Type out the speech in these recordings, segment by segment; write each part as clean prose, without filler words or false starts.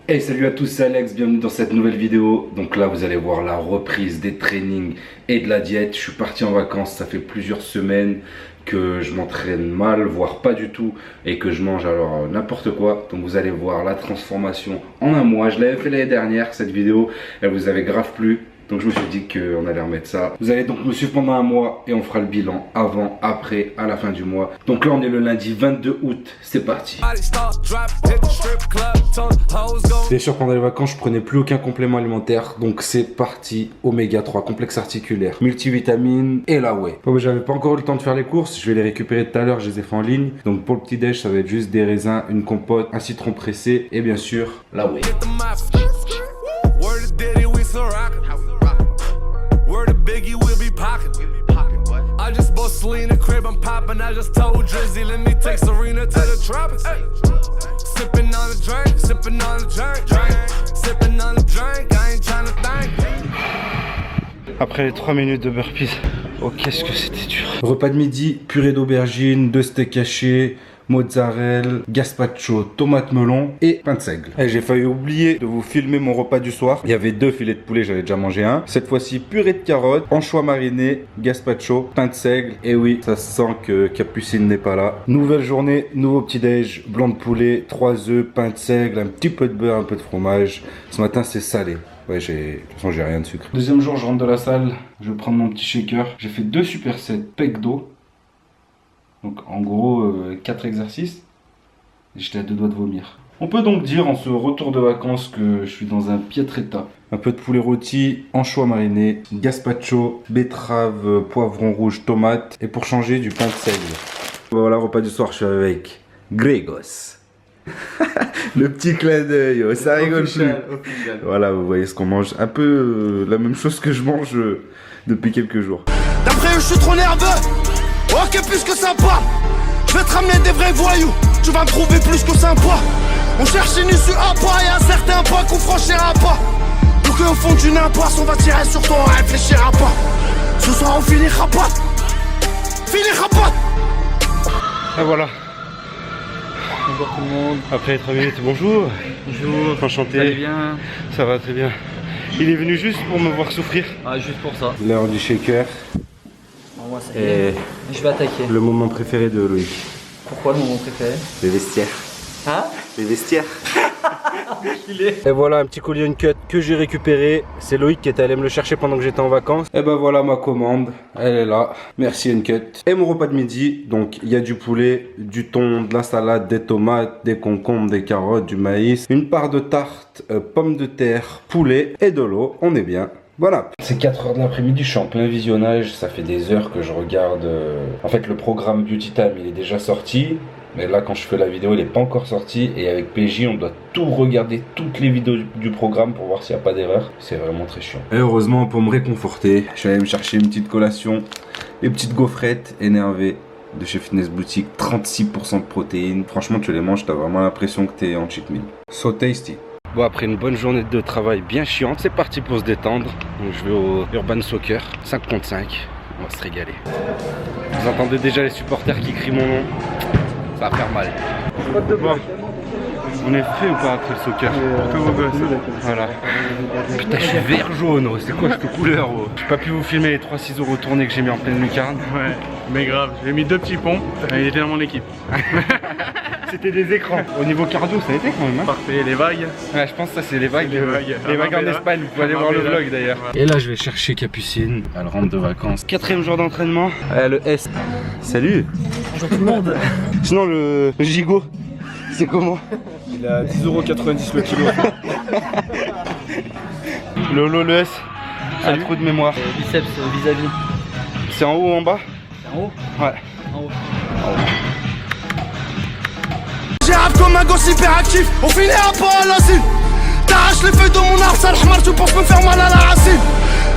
Hey, salut à tous, c'est Alex, bienvenue dans cette nouvelle vidéo. Donc là vous allez voir la reprise des trainings et de la diète. Je suis parti en vacances, ça fait plusieurs semaines que je m'entraîne mal, voire pas du tout, et que je mange alors n'importe quoi. Donc vous allez voir la transformation en un mois. Je l'avais fait l'année dernière, cette vidéo, elle vous avait grave plu. Donc je me suis dit qu'on allait remettre ça. Vous allez donc me suivre pendant un mois et on fera le bilan avant, après, à la fin du mois. Donc là on est le lundi 22 août, c'est parti. Bien sûr pendant les vacances je prenais plus aucun complément alimentaire. Donc c'est parti, oméga 3, complexe articulaire, multivitamine et la whey. Bon, j'avais pas encore eu le temps de faire les courses, je vais les récupérer tout à l'heure, je les ai fait en ligne. Donc pour le petit déj ça va être juste des raisins, une compote, un citron pressé et bien sûr la whey. I just bought Selena crib, I'm poppin', I just told Drizzy, let me take Serena to the tropics. Sippin' on a drink, sippin' on a drink, sippin' on a drink, I ain't tryna think. Après les 3 minutes de burpees, oh qu'est-ce que c'était dur. Repas de midi, purée d'aubergine, 2 steaks hachés, mozzarella, gazpacho, tomate melon et pain de seigle. Et j'ai failli oublier de vous filmer mon repas du soir. Il y avait 2 filets de poulet, j'avais déjà mangé un. Cette fois-ci, purée de carottes, anchois marinés, gazpacho, pain de seigle. Et oui, ça se sent que Capucine n'est pas là. Nouvelle journée, nouveau petit-déj, blanc de poulet, 3 œufs, pain de seigle, un petit peu de beurre, un peu de fromage. Ce matin, c'est salé. Ouais, de toute façon, j'ai rien de sucre. Deuxième jour, je rentre de la salle. Je vais prendre mon petit shaker. J'ai fait 2 supersets pec d'eau. Donc en gros 4 exercices et j'étais à 2 doigts de vomir. On peut donc dire en ce retour de vacances que je suis dans un piètre état. Un peu de poulet rôti, anchois marinés, gazpacho, betterave, poivron rouge, tomate et pour changer du pain de seigle. Voilà, repas du soir, je suis avec Grégos. Le petit clin d'œil, ça rigole plus. Voilà, vous voyez ce qu'on mange. Un peu la même chose que je mange depuis quelques jours. D'après eux, je suis trop nerveux. Ok, plus que sympa. Je vais te ramener des vrais voyous. Tu vas me trouver plus que sympa. On cherche une issue à pas et un certain pas qu'on franchira pas. Donc au fond d'une impasse, on va tirer sur toi, on réfléchira pas. Ce soir on finira pas. Finira pas. Et voilà. Bonjour tout le monde. Après les 3 minutes, bonjour. Bonjour. Enchanté. Ça va bien? Ça va très bien. Il est venu juste pour me voir souffrir. Ah, juste pour ça. L'heure du shaker. Moi, ça y est. Je vais attaquer. Le moment préféré de Loïc. Pourquoi le moment préféré? Les vestiaires. Hein? Les vestiaires. Et voilà un petit collier Uncut que j'ai récupéré. C'est Loïc qui était allé me le chercher pendant que j'étais en vacances. Et ben voilà ma commande. Elle est là. Merci Uncut. Et mon repas de midi. Donc il y a du poulet, du thon, de la salade, des tomates, des concombres, des carottes, du maïs, une part de tarte, pommes de terre, poulet et de l'eau. On est bien. Voilà. C'est 4 h de l'après-midi, je suis en plein visionnage, ça fait des heures que je regarde. En fait le programme Beauty Time il est déjà sorti, mais là quand je fais la vidéo il n'est pas encore sorti. Et avec PJ on doit tout regarder, toutes les vidéos du programme pour voir s'il n'y a pas d'erreur. C'est vraiment très chiant. Et heureusement pour me réconforter, je suis allé me chercher une petite collation, les petites gaufrettes énervées de chez Fitness Boutique, 36% de protéines. Franchement tu les manges, t'as vraiment l'impression que t'es en cheat meal. So tasty. Bon, après une bonne journée de travail bien chiante, c'est parti pour se détendre. Donc je vais au Urban Soccer, 5 contre 5, on va se régaler. Vous entendez déjà les supporters qui crient mon nom, ça va faire mal. Bon. On est fait ou pas après le soccer? Pour tous vos gosses. Voilà. Putain, je suis vert jaune, oh. C'est quoi cette couleur? Oh. J'ai pas pu vous filmer les 3 ciseaux retournés que j'ai mis en pleine lucarne. Ouais, mais grave, j'ai mis 2 petits ponts, il était dans mon équipe. C'était des écrans. Au niveau cardio, ça a été quand même. Hein. Parfait, les vagues. Ouais, je pense que ça c'est les vagues. Les vagues en Espagne, vous pouvez aller voir le vlog d'ailleurs. Et là je vais chercher Capucine, elle rentre de vacances. 4e jour d'entraînement. Le S. Salut. Bonjour tout le monde. Sinon le gigot, c'est comment? Il a 10,90 € le kilo. Le S, c'est un trou de mémoire. Biceps vis-à-vis. C'est en haut ou en bas? C'est en haut? Ouais. En haut. J'ai rap comme un gosse hyperactif. On finira pas à l'asile. T'arraches les feuilles de mon arbre, sale hamar, tu penses me faire mal à la racine.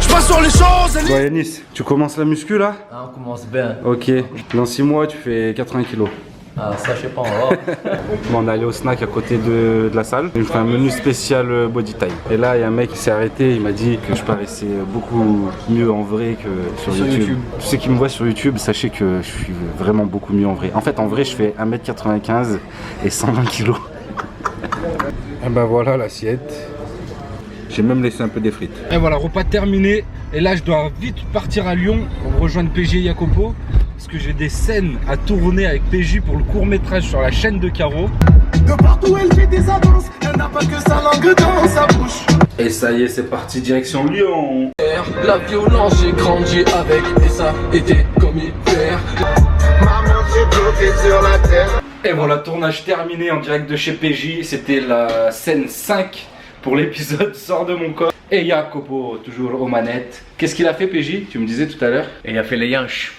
Je passe sur les choses. Bon Yanis, tu commences la muscu là? Ah, on commence bien. Ok, dans 6 mois tu fais 80 kilos. Ah, ça je sais pas, on va voir. Bon, on est allé au snack à côté de la salle. Il me fait un menu spécial body time. Et là, il y a un mec qui s'est arrêté. Il m'a dit que je paraissais beaucoup mieux en vrai que sur YouTube. Tous ceux qui me voient sur YouTube, sachez que je suis vraiment beaucoup mieux en vrai. En fait, en vrai, je fais 1 m 95 et 120 kg. Et ben voilà l'assiette. J'ai même laissé un peu des frites. Et voilà, repas terminé. Et là, je dois vite partir à Lyon pour rejoindre PJ et Jacopo. Parce que j'ai des scènes à tourner avec PJ pour le court-métrage sur la chaîne de Caro. De partout elle fait des annonces, elle n'a pas que sa langue dans sa bouche. Et ça y est, c'est parti, direction Lyon. La violence, j'ai grandi avec et ça était comme hiver. Maman, j'ai bloqué sur la terre. Et voilà, tournage terminé en direct de chez PJ. C'était la scène 5 pour l'épisode Sors de mon corps. Et Jacopo, toujours aux manettes. Qu'est-ce qu'il a fait, PJ? Tu me disais tout à l'heure. Et il a fait les yanches.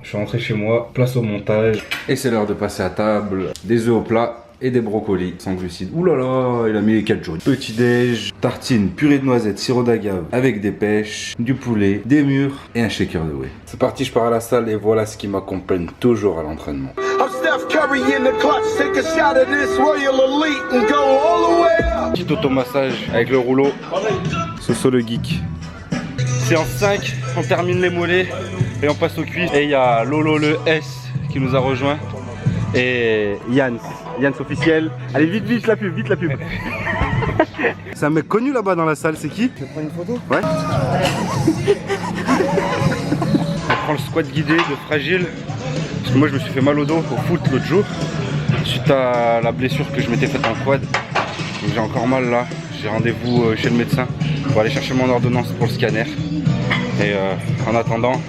Je suis rentré chez moi, place au montage. Et c'est l'heure de passer à table. Des œufs au plat et des brocolis sans glucides. Ouh là là, il a mis les 4 jours. Petit déj, tartine, purée de noisettes, sirop d'agave avec des pêches, du poulet, des mûres et un shaker de whey. C'est parti, je pars à la salle et voilà ce qui m'accompagne toujours à l'entraînement. I'm Steph Curry in the clutch, take a shot of this Royal Elite and go all the way up. Petit automassage avec le rouleau. Soso le geek. Séance 5, on termine les mollets et on passe aux cuisses. Et il y a Lolo le S qui nous a rejoint. Et Yann officiel. Allez vite la pub, vite la pub. C'est un mec connu là-bas dans la salle, c'est qui? Tu veux prendre une photo? Ouais. On prend le squat guidé de Fragile. Parce que moi je me suis fait mal au dos au foot l'autre jour. Suite à la blessure que je m'étais faite en quad. J'ai encore mal là. J'ai rendez-vous chez le médecin pour aller chercher mon ordonnance pour le scanner. Et en attendant,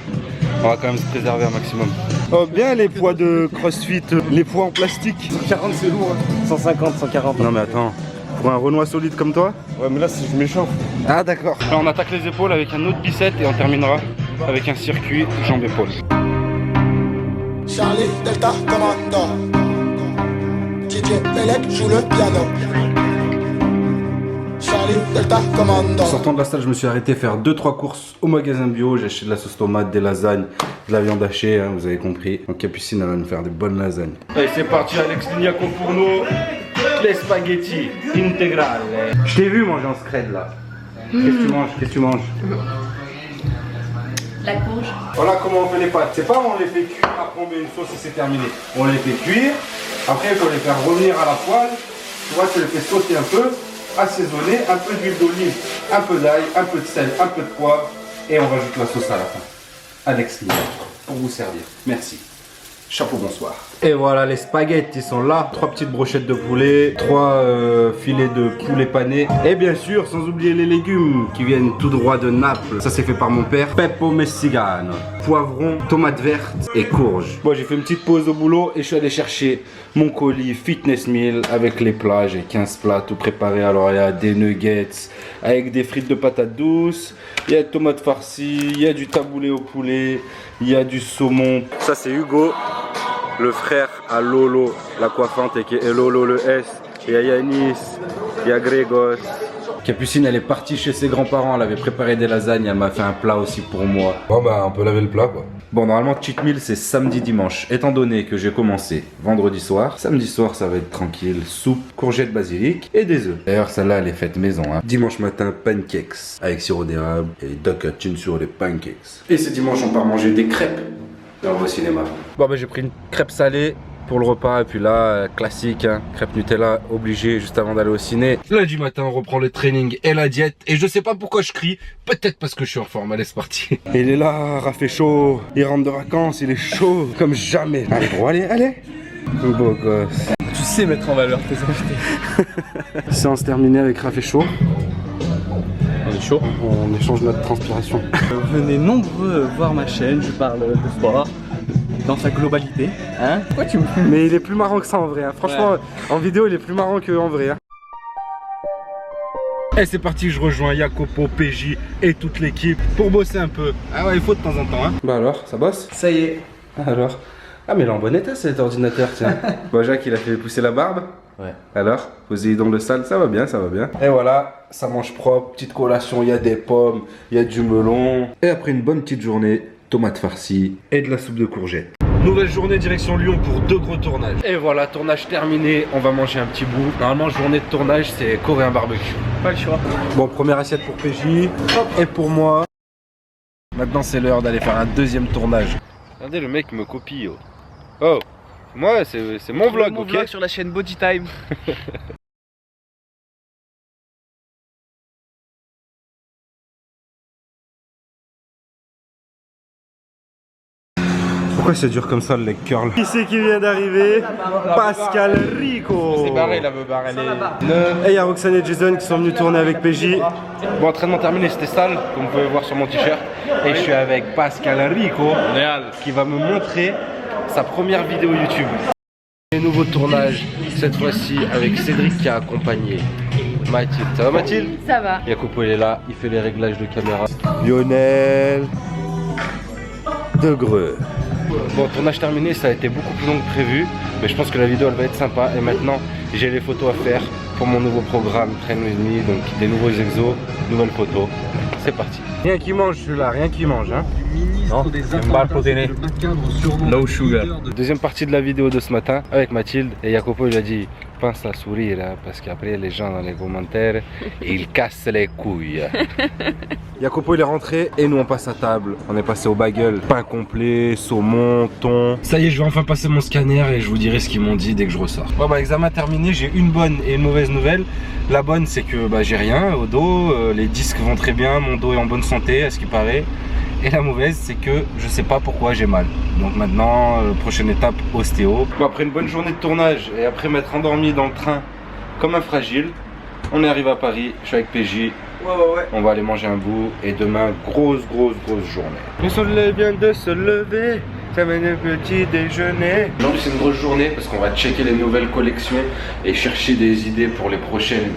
on va quand même se préserver un maximum. Oh bien les poids de CrossFit, les poids en plastique. 140 c'est lourd, hein. 150, 140. Non mais attends, pour un Renoir solide comme toi? Ouais mais là si je m'échauffe. Ah d'accord. Là on attaque les épaules avec un autre bicep et on terminera avec un circuit jambes-épaules. Charlie Delta Commando. DJ Belek joue le piano. Charlie Delta Commando. En sortant de la salle, je me suis arrêté faire 2-3 courses au magasin bio. J'ai acheté de la sauce tomate, des lasagnes, de la viande hachée, hein, vous avez compris. Donc Capucine elle va nous faire des bonnes lasagnes. Allez c'est parti Alex Lignaco pour nous. Les spaghettis intégrales. Je t'ai vu manger en scred là. Qu'est-ce que tu manges? Qu'est-ce que tu manges? La courge. Voilà comment on fait les pâtes. C'est pas on les fait cuire, après on met une sauce et c'est terminé. On les fait cuire, après il faut les faire revenir à la poêle. Tu vois, tu les fais sauter un peu, assaisonner, un peu d'huile d'olive, un peu d'ail, un peu de sel, un peu de poivre et on rajoute la sauce à la fin. Alex Lignaco pour vous servir. Merci. Chapeau, bonsoir. Et voilà, les spaghettis sont là. 3 petites brochettes de poulet, 3 filets de poulet pané. Et bien sûr, sans oublier les légumes qui viennent tout droit de Naples. Ça, c'est fait par mon père. Peppo Messigano, poivron, tomates vertes et courges. Bon, j'ai fait une petite pause au boulot et je suis allé chercher mon colis Fitness Meal avec les plats. J'ai 15 plats tout préparés. Alors, il y a des nuggets avec des frites de patates douces. Il y a des tomates farcies, il y a du taboulé au poulet, il y a du saumon. Ça, c'est Hugo, le frère à Lolo, la coiffante, et qui est Lolo le S. Il y a Yanis, il y a Grégos. Capucine, elle est partie chez ses grands-parents, elle avait préparé des lasagnes, elle m'a fait un plat aussi pour moi. Bon bah, on peut laver le plat quoi. Bon, normalement, cheat meal, c'est samedi-dimanche. Étant donné que j'ai commencé vendredi soir, samedi soir, ça va être tranquille. Soupe, courgettes basilic et des œufs. D'ailleurs, celle-là, elle est faite maison. Hein. Dimanche matin, pancakes avec sirop d'érable et duckatine sur les pancakes. Et c'est dimanche, on part manger des crêpes dans le cinéma. Bon, bah, j'ai pris une crêpe salée pour le repas et puis là classique hein, crêpe Nutella obligé juste avant d'aller au ciné. Lundi matin on reprend le training et la diète et je sais pas pourquoi je crie, peut-être parce que je suis en forme. Allez c'est parti. Et il est là, rafait chaud, il rentre de vacances, il est chaud comme jamais. Allez gros, allez beau gosse. Tu sais mettre en valeur tes invités. Séance terminée avec Rafé chaud. On est chaud. On échange notre transpiration. Venez nombreux voir ma chaîne, je parle de sport dans sa globalité. Hein? Pourquoi tu me... Mais il est plus marrant que ça en vrai. Hein. Franchement, ouais. En vidéo, il est plus marrant qu'en vrai. Hein. Et c'est parti, je rejoins Jacopo, PJ et toute l'équipe pour bosser un peu. Ah ouais, il faut de temps en temps. Hein. Bah alors, ça bosse? Ça y est. Alors? Ah mais il est en bon état cet ordinateur, tiens. Bon, Jacques, il a fait pousser la barbe. Ouais. Alors, posez dans le sale, ça va bien, ça va bien. Et voilà, ça mange propre, petite collation, il y a des pommes, il y a du melon. Et après une bonne petite journée, tomates farcies et de la soupe de courgettes. Nouvelle journée direction Lyon pour 2 gros tournages. Et voilà, tournage terminé, on va manger un petit bout. Normalement, journée de tournage, c'est coréen barbecue. Pas le choix. Bon, première assiette pour PJ, et pour moi. Maintenant, c'est l'heure d'aller faire un deuxième tournage. Regardez, le mec me copie. Oh, Moi, c'est mon vlog, Mon ok. vlog sur la chaîne Body Time. Pourquoi c'est dur comme ça le leg curl? Qui c'est qui vient d'arriver? Pascal Rico. C'est barré, la veut barrer les... Et il y a Roxane et Jason qui sont venus tourner avec PJ. Bon, entraînement terminé, c'était sale, comme vous pouvez voir sur mon t-shirt. Et je suis avec Pascal Rico qui va me montrer sa première vidéo YouTube. Un nouveau tournage, cette fois-ci avec Cédric qui a accompagné Mathilde. Ça va Mathilde? Ça va. Jacopo il est là, il fait les réglages de caméra. Lionel Degreux. Bon, tournage terminé, ça a été beaucoup plus long que prévu, mais je pense que la vidéo elle va être sympa. Et maintenant, j'ai les photos à faire pour mon nouveau programme Train With Me, donc des nouveaux exos, nouvelles photos. C'est parti. Rien qui mange celui-là, rien qui mange, hein. Non, une balle protéinée. No sugar. Deuxième partie de la vidéo de ce matin avec Mathilde et Jacopo il a dit pense à sourire hein, parce qu'après les gens dans les commentaires ils cassent les couilles. Jacopo il est rentré et nous on passe à table. On est passé au bagel, pain complet, saumon, thon. Ça y est, je vais enfin passer mon scanner et je vous dirai ce qu'ils m'ont dit dès que je ressors. Bon bah examen terminé, j'ai une bonne et une mauvaise nouvelle. La bonne c'est que bah, j'ai rien au dos, les disques vont très bien, mon dos est en bonne santé à ce qui paraît. Et la mauvaise c'est que je sais pas pourquoi j'ai mal. Donc maintenant, prochaine étape, ostéo. Bon, après une bonne journée de tournage et après m'être endormi dans le train comme un fragile, on est arrivé à Paris, je suis avec PJ. Ouais. On va aller manger un bout et demain, grosse journée. Le soleil vient de se lever, ça mène un petit déjeuner. Aujourd'hui c'est une grosse journée parce qu'on va checker les nouvelles collections et chercher des idées pour les prochaines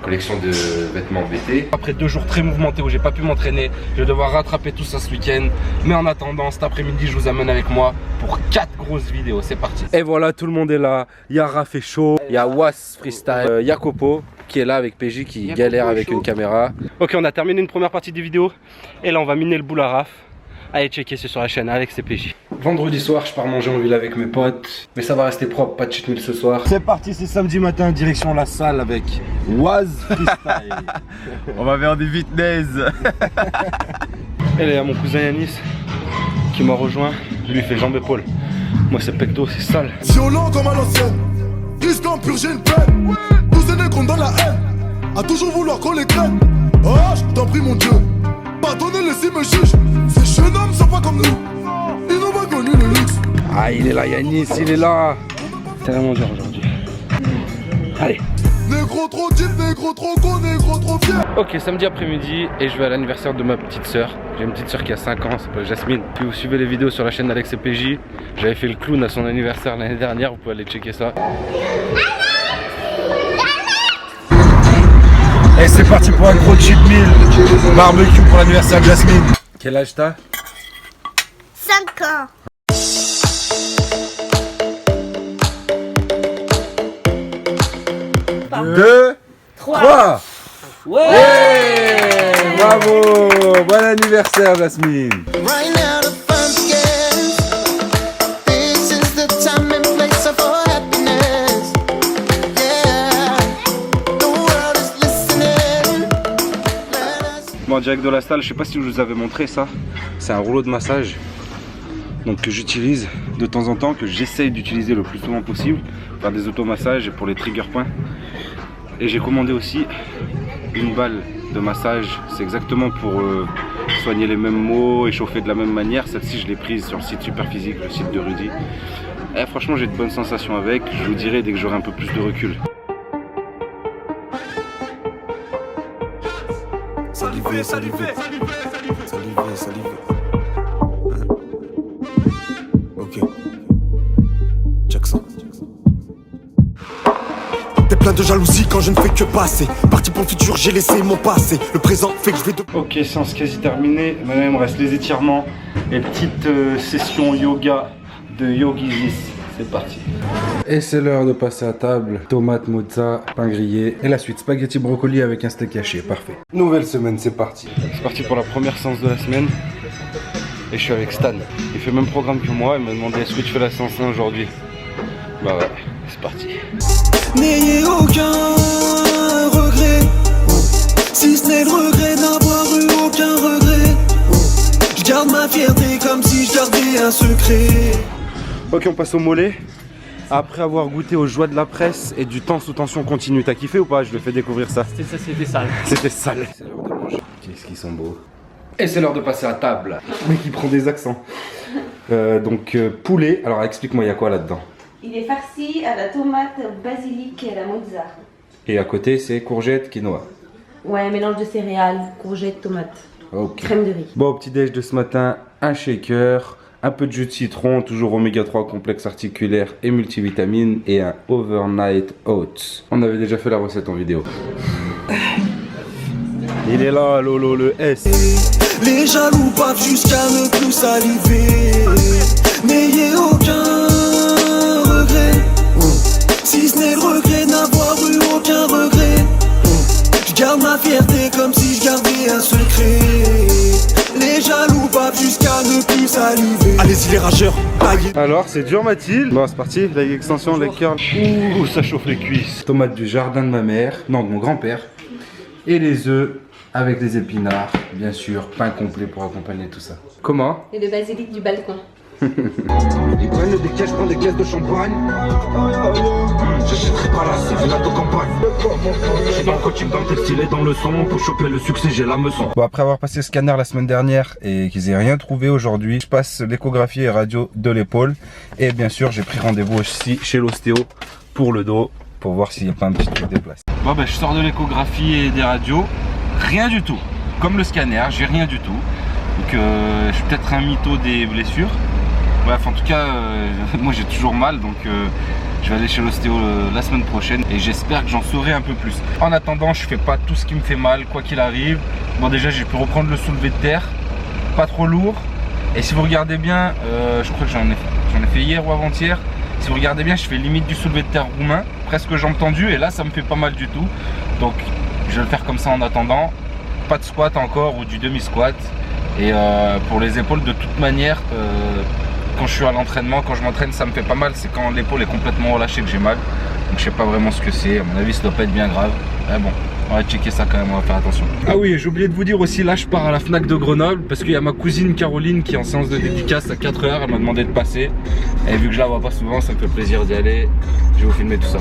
collection de vêtements d'été. Après 2 jours très mouvementés où j'ai pas pu m'entraîner, je vais devoir rattraper tout ça ce week-end. Mais en attendant, cet après-midi, je vous amène avec moi pour 4 grosses vidéos. C'est parti. Et voilà, tout le monde est là. Il y a Raph et Chaud, il y a Was Freestyle, Jacopo qui est là avec PJ qui galère avec une caméra. Ok, on a terminé une première partie des vidéos et là on va miner le boule à Raph. Allez checker, c'est sur la chaîne Alex et PJ. Vendredi soir, je pars manger en ville avec mes potes. Mais ça va rester propre, pas de cheat meal ce soir. C'est parti, c'est samedi matin, direction la salle avec Was Freestyle. On va faire du fitness. Et là, il y a mon cousin Yanis qui m'a rejoint. Lui, il fait jambes-épaules. Moi, c'est pecto, c'est sale. Violent comme à l'ancienne, risque d'en purger une peine. Tous ces nègres dans la haine, à toujours vouloir qu'on les craigne. Oh, je t'en prie mon Dieu, pardonnez-les si me juge. Ces jeunes hommes sont pas comme nous, ils n'ont pas connu le luxe. Ah, il est là Yanis, il est là. C'est vraiment dur aujourd'hui. Allez. Négro trop deep, négro trop con, négro trop fier. Ok, samedi après-midi et je vais à l'anniversaire de ma petite soeur. J'ai une petite soeur qui a 5 ans, elle s'appelle Jasmine. Puis vous suivez les vidéos sur la chaîne Alex et PJ. J'avais fait le clown à son anniversaire l'année dernière, vous pouvez aller checker ça. Et c'est parti pour un gros cheat meal. Barbecue pour l'anniversaire de Jasmine. Quel âge t'as? 5 ans. Deux, 3. Ouais, bravo. Bon anniversaire Jasmine. Right now the fun begins. This is the time and place for happiness. Yeah, the world is listening. Bon, direct de la salle, je sais pas si je vous avais montré ça. C'est un rouleau de massage. Donc que j'utilise de temps en temps, que j'essaye d'utiliser le plus souvent possible pour faire des automassages et pour les trigger points. Et j'ai commandé aussi une balle de massage, c'est exactement pour soigner les mêmes maux, échauffer de la même manière. Celle-ci je l'ai prise sur le site Superphysique, le site de Rudy. Et franchement j'ai de bonnes sensations avec, je vous dirai dès que j'aurai un peu plus de recul. Saliver, saliver, saliver, saliver. Ok, check ça. T'es plein de jalousie quand je ne fais que passer. Parti pour le futur, j'ai laissé mon passé. Le présent fait que je vais de... Ok, séance quasi terminée. Maintenant il me reste les étirements et petite session yoga de Yogizis. C'est parti. Et c'est l'heure de passer à table. Tomate, mozza, pain grillé. Et la suite, spaghetti brocoli avec un steak haché. Parfait. Nouvelle semaine, c'est parti. C'est parti pour la première séance de la semaine. Et je suis avec Stan. Il fait le même programme que moi. Il m'a demandé est-ce que tu fais la séance 1 aujourd'hui. Bah ouais, c'est parti. N'ayez aucun regret, si ce n'est le regret d'avoir eu aucun regret. Je garde ma fierté comme si je gardais un secret. Ok, on passe au mollet. Après avoir goûté aux joies de la presse et du temps sous tension continue, t'as kiffé ou pas? Je le fais découvrir ça. C'était sale. C'était sale. C'est l'heure de manger. Qu'est-ce qu'ils sont beaux. Et c'est l'heure de passer à table. Le mec qui prend des accents. Poulet. Alors explique-moi, il y a quoi là-dedans? Il est farci à la tomate, basilic et à la mozza. Et à côté, c'est courgettes, quinoa. Ouais, mélange de céréales, courgettes, tomates. Ok. Crème de riz. Bon, au petit-déj de ce matin, un shaker, un peu de jus de citron, toujours oméga 3 complexe articulaire et multivitamine et un overnight oats. On avait déjà fait la recette en vidéo. Il est là, Lolo, le S. Les jaloux bavent jusqu'à ne plus saliver. N'ayez aucun regret, si ce n'est le regret de n'avoir eu aucun regret. Je garde ma fierté comme si je gardais un secret. Les jaloux bavent jusqu'à ne plus saliver. Allez-y les rageurs, baguez. Alors, c'est dur Mathilde. Bon, c'est parti, leg extension, leg curl. Ouh, ça chauffe les cuisses. Tomates du jardin de ma mère, non, de mon grand-père. Et les œufs avec des épinards, bien sûr, pain complet pour accompagner tout ça. Comment? Et le basilic du balcon. Ils prennent des caisses, je prends des caisses de champagne. J'achèterai pas là, c'est villa de campagne. J'ai dans le coaching, dans le textile et dans le son. Pour choper le succès, j'ai la meçon. Bon, après avoir passé le scanner la semaine dernière et qu'ils aient rien trouvé aujourd'hui, je passe l'échographie et radio de l'épaule. Et bien sûr, j'ai pris rendez-vous aussi chez l'ostéo pour le dos, pour voir s'il n'y a pas un petit truc déplacé. Bon, ben je sors de l'échographie et des radios. Rien du tout. Comme le scanner, j'ai rien du tout. Donc, je suis peut-être un mytho des blessures. Bref, en tout cas, moi j'ai toujours mal, donc je vais aller chez l'ostéo la semaine prochaine et j'espère que j'en saurai un peu plus. En attendant, je fais pas tout ce qui me fait mal, quoi qu'il arrive. Bon, déjà, j'ai pu reprendre le soulevé de terre, pas trop lourd. Et si vous regardez bien, je crois que j'en ai fait hier ou avant-hier. Si vous regardez bien, je fais limite du soulevé de terre roumain, presque jambes tendues, et là, ça me fait pas mal du tout. Donc, je vais le faire comme ça en attendant. Pas de squat encore ou du demi-squat. Et pour les épaules, de toute manière, quand je suis à l'entraînement, quand je m'entraîne, ça me fait pas mal. C'est quand l'épaule est complètement relâchée que j'ai mal. Donc je sais pas vraiment ce que c'est. À mon avis, ça doit pas être bien grave. Mais bon, on va checker ça quand même, on va faire attention. Ah oui, j'ai oublié de vous dire aussi, là je pars à la Fnac de Grenoble parce qu'il y a ma cousine Caroline qui est en séance de dédicace à 4 h. Elle m'a demandé de passer. Et vu que je la vois pas souvent, ça me fait plaisir d'y aller. Je vais vous filmer tout ça.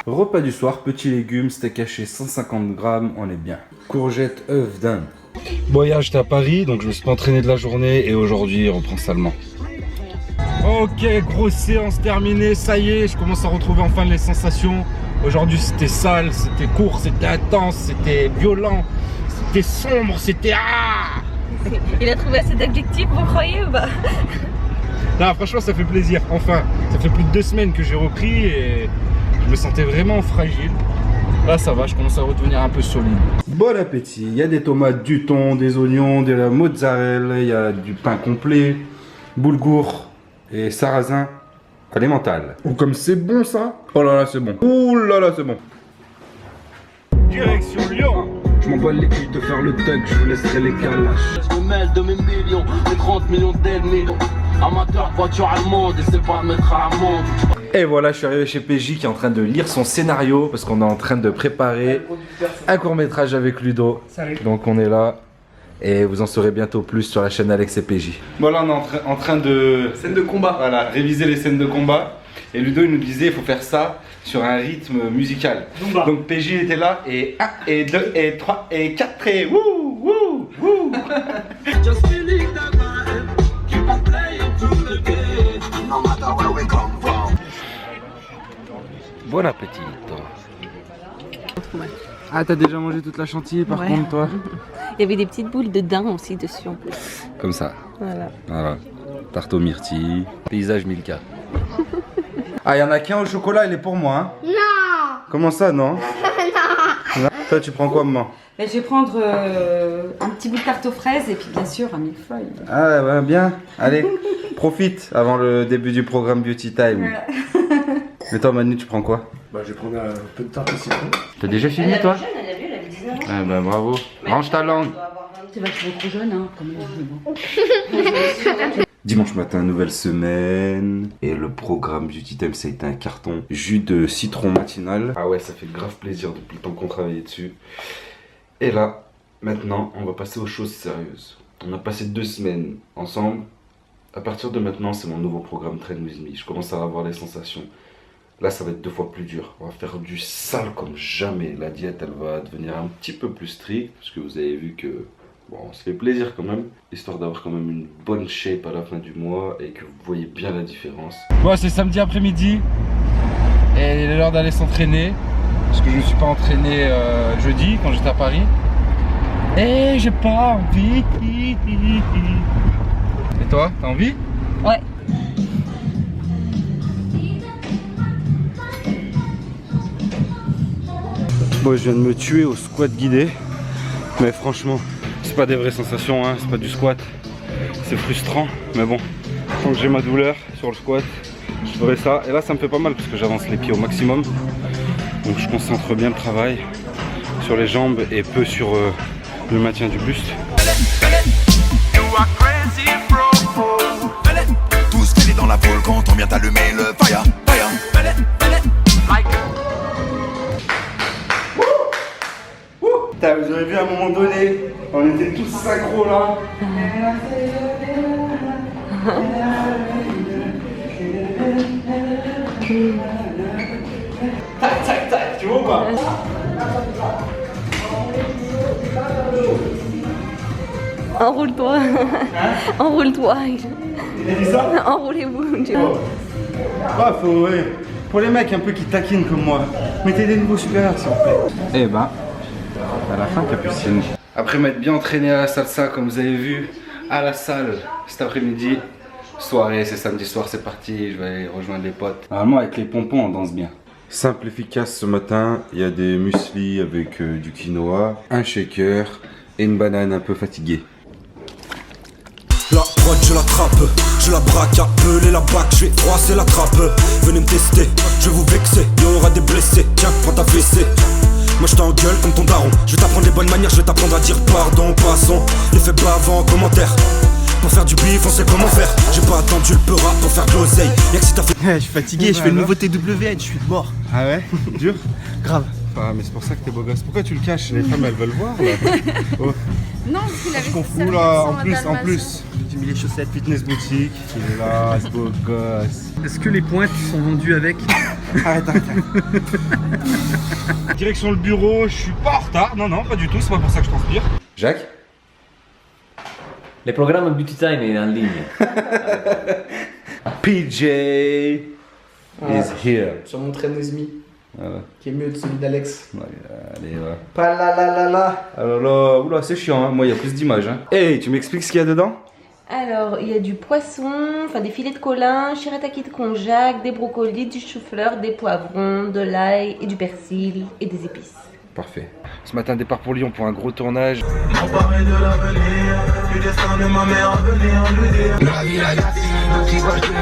Repas du soir, petits légumes, steak haché 150 grammes, on est bien. Courgettes, œufs, dinde. Bon, hier j'étais à Paris, donc je me suis pas entraîné de la journée et aujourd'hui il reprend salement. Ok, grosse séance terminée, ça y est, je commence à retrouver enfin les sensations. Aujourd'hui c'était sale, c'était court, c'était intense, c'était violent, c'était sombre, c'était... Ah! Il a trouvé assez d'adjectifs, vous croyez ou pas? Là franchement ça fait plaisir, enfin, ça fait plus de 2 semaines que j'ai repris et... je me sentais vraiment fragile. Là ça va, je commence à redevenir un peu solide. Bon appétit, il y a des tomates, du thon, des oignons, de la mozzarella, il y a du pain complet, boulgour et sarrasin à l'emmental. Oh comme c'est bon ça. Oh là là c'est bon. Ouh là là c'est bon. Direction Lyon. Je m'en bats les couilles de faire le tug, je vous laisserai les calaches. Je me mêle de mes millions, mes 30 millions d'ennemis. Amateur de voiture allemande, et c'est pas de mettre à l'amende. Et voilà, je suis arrivé chez PJ qui est en train de lire son scénario parce qu'on est en train de préparer un court-métrage avec Ludo. Salut. Donc on est là et vous en saurez bientôt plus sur la chaîne Alex et PJ. Bon là on est en train de... Scène de combat. Voilà, réviser les scènes de combat. Et Ludo il nous disait il faut faire ça sur un rythme musical. Zumba. Donc PJ était là et 1 et 2 et 3 et 4 et wouh wouh wouh. Just feeling the vibe, keep on playing through the game, no matter where we come from. Bon appétit. Ah t'as déjà mangé toute la chantilly par contre toi? Il y avait des petites boules de daim aussi dessus en plus. Comme ça. Voilà. Voilà. Tarte aux myrtilles. Paysage Milka. Ah y'en a qu'un au chocolat, il est pour moi hein? Non. Comment ça non? Non. Toi tu prends quoi maman? Ben, je vais prendre un petit bout de tarte aux fraises et puis bien sûr un millefeuille. Ah ouais, bien. Allez, profite avant le début du programme Beauty Time. Voilà. Et toi Manu tu prends quoi? Bah, je vais prendre un peu de tarte aussi. T'as déjà fini toi? Elle a vu, elle avait 19 ans. Ah bah bravo. Range ta langue. Tu vas être trop jeune, hein, comme bon. Dimanche matin, nouvelle semaine. Et le programme Beauty Time, ça a été un carton. Jus de citron matinal. Ah ouais, ça fait grave plaisir depuis le temps qu'on travaillait dessus. Et là, maintenant, on va passer aux choses sérieuses. On a passé 2 semaines ensemble. À partir de maintenant, c'est mon nouveau programme Train With Me. Je commence à avoir les sensations. Là, ça va être 2 fois plus dur. On va faire du sale comme jamais. La diète, elle va devenir un petit peu plus stricte. Parce que vous avez vu que, bon, on se fait plaisir quand même. Histoire d'avoir quand même une bonne shape à la fin du mois. Et que vous voyez bien la différence. Bon, c'est samedi après-midi. Et il est l'heure d'aller s'entraîner. Parce que je ne me suis pas entraîné jeudi quand j'étais à Paris. Et j'ai pas envie. Et toi, t'as envie? Ouais. Bon, je viens de me tuer au squat guidé. Mais franchement, c'est pas des vraies sensations, hein. C'est pas du squat. C'est frustrant. Mais bon, tant que j'ai ma douleur sur le squat, je ferai ça. Et là, ça me fait pas mal parce que j'avance les pieds au maximum. Donc je concentre bien le travail sur les jambes et peu sur le maintien du buste. Tout ce qu'il est dans la foule quand on vient t'allumer le fire. Putain, vous avez vu à un moment donné, on était tous synchro là. Tac tac tac, tu vois ou pas? Enroule-toi. Hein? Enroule-toi. Il a dit ça? Enroulez-vous. Ah, faut, ouais. Pour les mecs un peu qui taquinent comme moi, mettez des niveaux supérieurs s'il vous plaît. Eh ben, à la fin Capucine. Après m'être bien entraîné à la salsa comme vous avez vu, à la salle cet après-midi, soirée, c'est samedi soir, c'est parti, je vais aller rejoindre les potes. Normalement avec les pompons on danse bien. Simple, efficace ce matin, il y a des muesli avec du quinoa, un shaker et une banane un peu fatiguée. La droite je l'attrape, je la braque, appeler la bac, je vais froisser la trappe. Venez me tester, je vais vous vexer, y aura des blessés, tiens prends ta fessée. Moi je t'engueule comme ton daron, je vais t'apprendre les bonnes manières, je vais t'apprendre à dire pardon, passons. Les fais pas avant en commentaire, pour faire du bif on sait comment faire. J'ai pas attendu le peura pour faire de l'oseille, y'a que si t'as fait... Je suis fatigué, je fais le nouveau TWN, je suis mort. Ah ouais? Dur? Grave. Ah mais c'est pour ça que t'es beau gosse, pourquoi tu le caches? Les femmes elles veulent voir là. Oh. Non, parce qu'il avait Je confonds là, en plus. J'ai mis les chaussettes Fitness Boutique, il est là, ce beau gosse. Est-ce que les pointes sont vendues avec? Arrête. Direction le bureau, je suis pas en retard, non, pas du tout, c'est pas pour ça que je transpire. Jacques? Le programme Beauty Time est en ligne. PJ is here. Sur mon train with me, qui est mieux que celui d'Alex. Ouais, allez, ouais. Pas la. Alors là, oula, c'est chiant, hein. Moi il y a plus d'images. Hein. Hey, tu m'expliques ce qu'il y a dedans? Alors, il y a du poisson, enfin des filets de colin, shirataki de konjac, des brocolis, du chou-fleur, des poivrons, de l'ail et du persil et des épices. Parfait. Ce matin, départ pour Lyon pour un gros tournage. On parlait de l'avenir, du destin de ma mère à venir lui dire. La vie la gattine, un petit portier.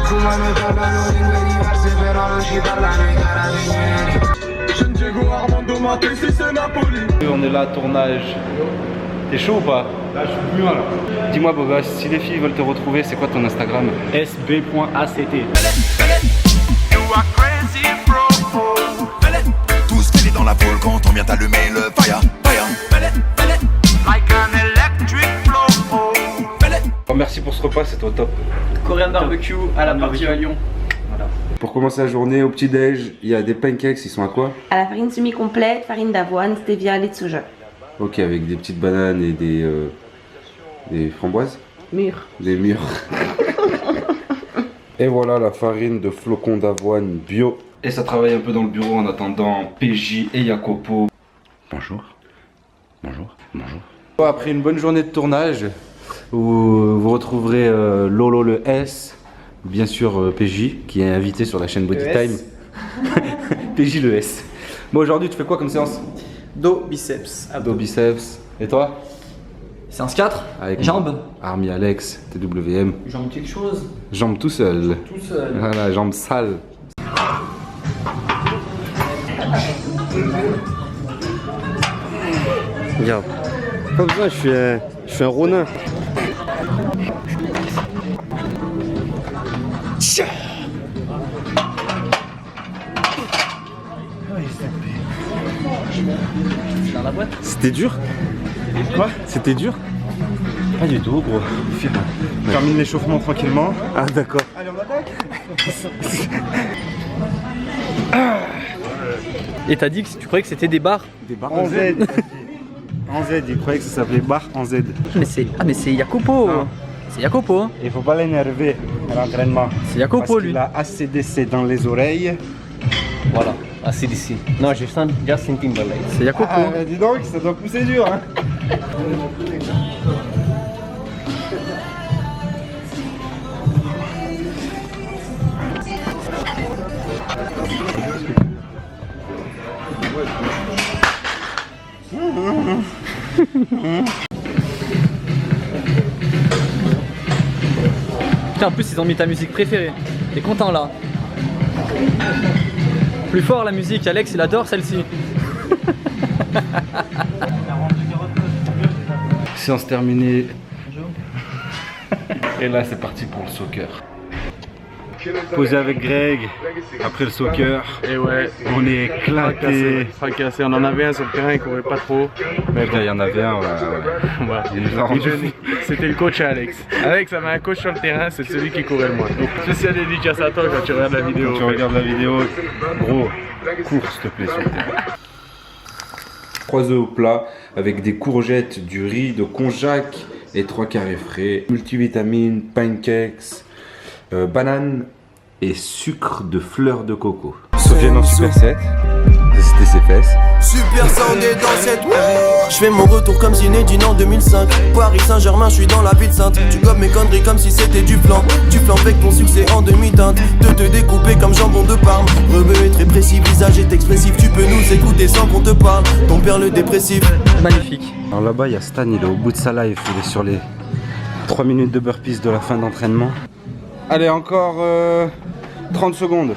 Fumando parlano lingue diverse, però non ci parlano i carabinieri. Diego Armando Mattei, c'est Napoli. On est là, tournage. T'es chaud ou pas? Là, je suis plus loin là. Dis-moi, beau gosse, si les filles veulent te retrouver, c'est quoi ton Instagram? sb.act. Tout ce qu'il est dans la foule quand on vient t'allumer le fire. Like an electric flow. Oh, merci pour ce repas, c'est au top. Korean barbecue à la partie à Lyon. Voilà. Pour commencer la journée, au petit-déj, il y a des pancakes, ils sont à quoi? À la farine semi-complète, farine d'avoine, stevia, lait de soja. Ok, avec des petites bananes et des framboises? Mûr. Des mûres. Et voilà la farine de flocons d'avoine bio. Et ça travaille un peu dans le bureau en attendant PJ et Jacopo. Bonjour. Après une bonne journée de tournage, où vous retrouverez Lolo le S, bien sûr PJ, qui est invité sur la chaîne Body Time. PJ le S. Bon, aujourd'hui tu fais quoi comme séance? Dos, biceps, abdos. Dos, biceps. Et toi? Séance 4. Avec Jambes. Army Alex, TWM. Jambes quelque chose. Jambes tout seul. Tout seul. Voilà, jambes sales. Regarde. Pas besoin, je suis un ronin. Dans la boîte. C'était dur? Quoi? C'était dur? Pas du tout, gros. On termine l'échauffement tranquillement. Ah, d'accord. Allez, on attaque. Et t'as dit que tu croyais que c'était des barres? Des barres en Z. En Z, il croyait que ça s'appelait barre en Z. Mais c'est Jacopo. C'est Jacopo. Il faut pas l'énerver à l'entraînement. C'est Jacopo, lui. Il a ACDC dans les oreilles. Voilà, ACDC. Non, je sens Justin Timberlake. C'est Jacopo. Ah, dis donc, ça doit pousser dur, hein. Putain, en plus ils ont mis ta musique préférée. T'es content là? Plus fort la musique, Alex il adore celle-ci. Séance terminée. Et là c'est parti pour le soccer. Posé avec Greg, après le soccer. Et ouais, On est éclaté. fracassé. On en avait un sur le terrain, il courait pas trop. Mais il y en avait un, ouais. Voilà. Il nous a rendu fou. C'était le coach Alex. Alex avait un coach sur le terrain, c'est celui qui courait le moins. Donc spécial dédicace à toi quand tu regardes la vidéo. Quand tu regardes la vidéo, gros, cours s'il te plaît sur le terrain. 3 œufs au plat avec des courgettes, du riz de konjac et 3 carrés frais, multivitamines, pancakes, bananes et sucre de fleurs de coco. Sofiane en Super 7, c'était ses fesses. Super soundé dans cette je fais mon retour comme Zinedine en 2005. Paris Saint-Germain, je suis dans la ville sainte. Tu gobes mes conneries comme si c'était du flan. Tu flancs avec ton succès en demi-teinte. Te découper comme jambon de Parme. Rebeu est très précis, visage est expressif. Tu peux nous écouter sans qu'on te parle. Ton père le dépressif. Magnifique. Alors là-bas, il y a Stan, il est au bout de sa life. Il est sur les 3 minutes de burpees de la fin d'entraînement. Allez, encore 30 secondes.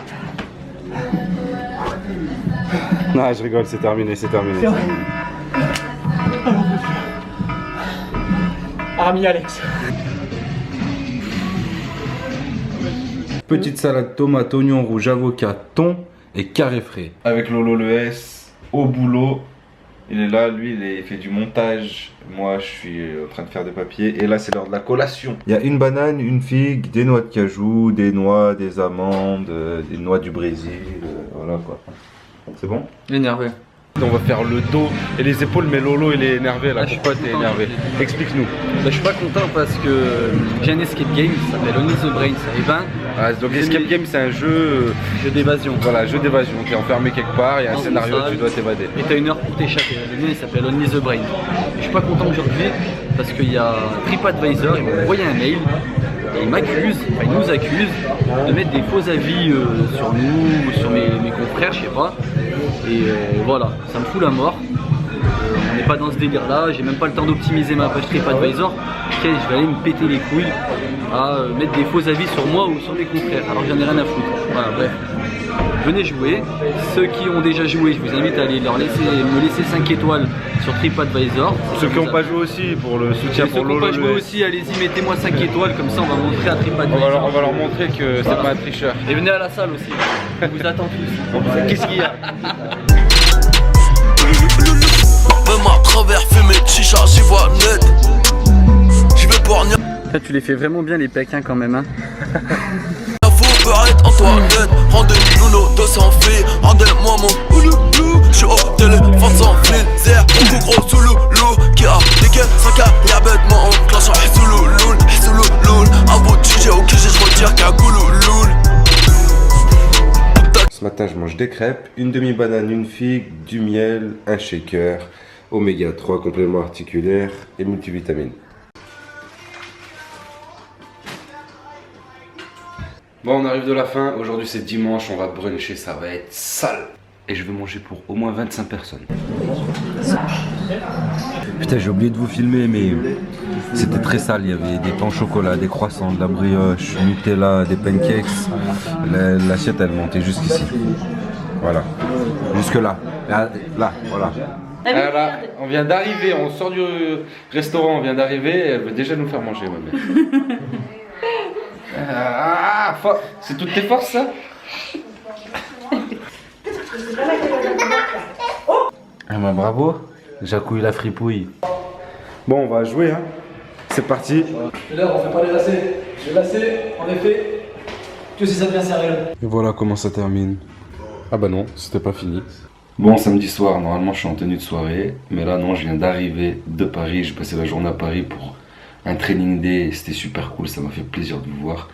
Non, je rigole, c'est terminé, c'est terminé. Ami Alex. Petite salade tomate, oignon rouge, avocat, thon et carré frais. Avec Lolo le S, au boulot. Il est là, lui il fait du montage. Moi je suis en train de faire des papiers. Et là c'est l'heure de la collation. Il y a une banane, une figue, des noix de cajou, des noix, des amandes, des noix du Brésil. Voilà quoi. C'est bon? Énervé. On va faire le dos et les épaules, mais Lolo il est énervé là. Pourquoi t'es énervé? Explique-nous. Je suis pas content parce que j'ai un escape game, ça s'appelle Only the Brain, ça arrive. Ah, donc l'escape game c'est un jeu d'évasion. Voilà, jeu d'évasion. T'es enfermé quelque part, il y a un scénario, tu dois t'évader. Et t'as 1 heure pour t'échapper. Le mien il s'appelle Only the Brain. Je suis pas content aujourd'hui parce qu'il y a TripAdvisor, ils m'ont envoyé un mail et ils m'accusent, enfin ils nous accusent de mettre des faux avis sur nous, sur mes confrères, je sais pas. Et voilà, ça me fout la mort. On n'est pas dans ce délire là, j'ai même pas le temps d'optimiser ma page TripAdvisor. Ok, je vais aller me péter les couilles à mettre des faux avis sur moi ou sur mes confrères, alors que j'en ai rien à foutre. Voilà, bref. Venez jouer. Ceux qui ont déjà joué, je vous invite à aller me laisser 5 étoiles sur TripAdvisor. Ceux qui n'ont pas joué aussi, pour le soutien pour Lolo. Ceux qui n'ont pas joué aussi, allez-y, mettez-moi 5 étoiles, comme ça on va montrer à TripAdvisor. On va leur montrer que c'est pas un tricheur. Et venez à la salle aussi, on vous attend tous. Qu'est-ce qu'il y a? Même à travers fumée, chicha, j'y vois net. J'y vais pour rien. Tu les fais vraiment bien les pecs hein, quand même. Hein. Faut arrête Antoinette. Rendez-nous nos 200 filles. Rendez-moi mon ouloulou. J'suis au téléphone sans fil. Zère, beaucoup gros sous loulou. Qui a des quais, 5 à y'a bêtement en classe en hisoulouloul. Hisoulouloul. Un beau DJ au QG, j'retire qu'un goulouloul. Ce matin, je mange des crêpes, une demi-banane, une figue, du miel, un shaker, oméga 3, complément articulaire et multivitamines. Bon, on arrive de la fin. Aujourd'hui, c'est dimanche, on va bruncher, ça va être sale. Et je vais manger pour au moins 25 personnes. Putain, j'ai oublié de vous filmer, mais c'était très sale. Il y avait des pains au chocolat, des croissants, de la brioche, Nutella, des pancakes. L'assiette, elle montait jusqu'ici. Voilà. Jusque là. Là, voilà. Voilà, on vient d'arriver, on sort du restaurant, on vient d'arriver. Elle veut déjà nous faire manger, ma mère. C'est toutes tes forces, ça? Ah bah bravo, Jacouille la fripouille. Bon, on va jouer, hein. c'est parti. Là, on fait pas les lacets. Les lacets, en effet, que si ça devient sérieux. Et voilà comment ça termine. Ah bah non, c'était pas fini. Bon, samedi soir, normalement je suis en tenue de soirée. Mais là non, je viens d'arriver de Paris. J'ai passé la journée à Paris pour un training day. C'était super cool, ça m'a fait plaisir de vous voir.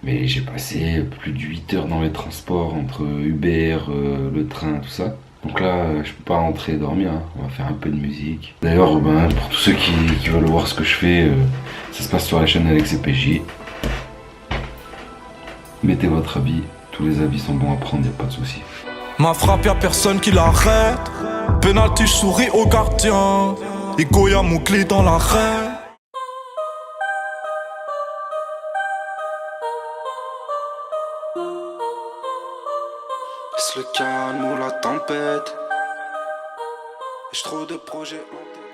Mais j'ai passé plus de 8 heures dans les transports entre Uber, le train, tout ça. Donc là, je peux pas rentrer dormir, hein. On va faire un peu de musique. D'ailleurs, ben, pour tous ceux qui veulent voir ce que je fais, ça se passe sur la chaîne Alex et PJ. Mettez votre habit, tous les habits sont bons à prendre, y a pas de souci. Ma frappe, y'a personne qui l'arrête. Penalty, je souris au gardien. Ego, y'a mon clé dans l'arrêt. Est-ce le calme ou la tempête? J'ai trop de projets en tête.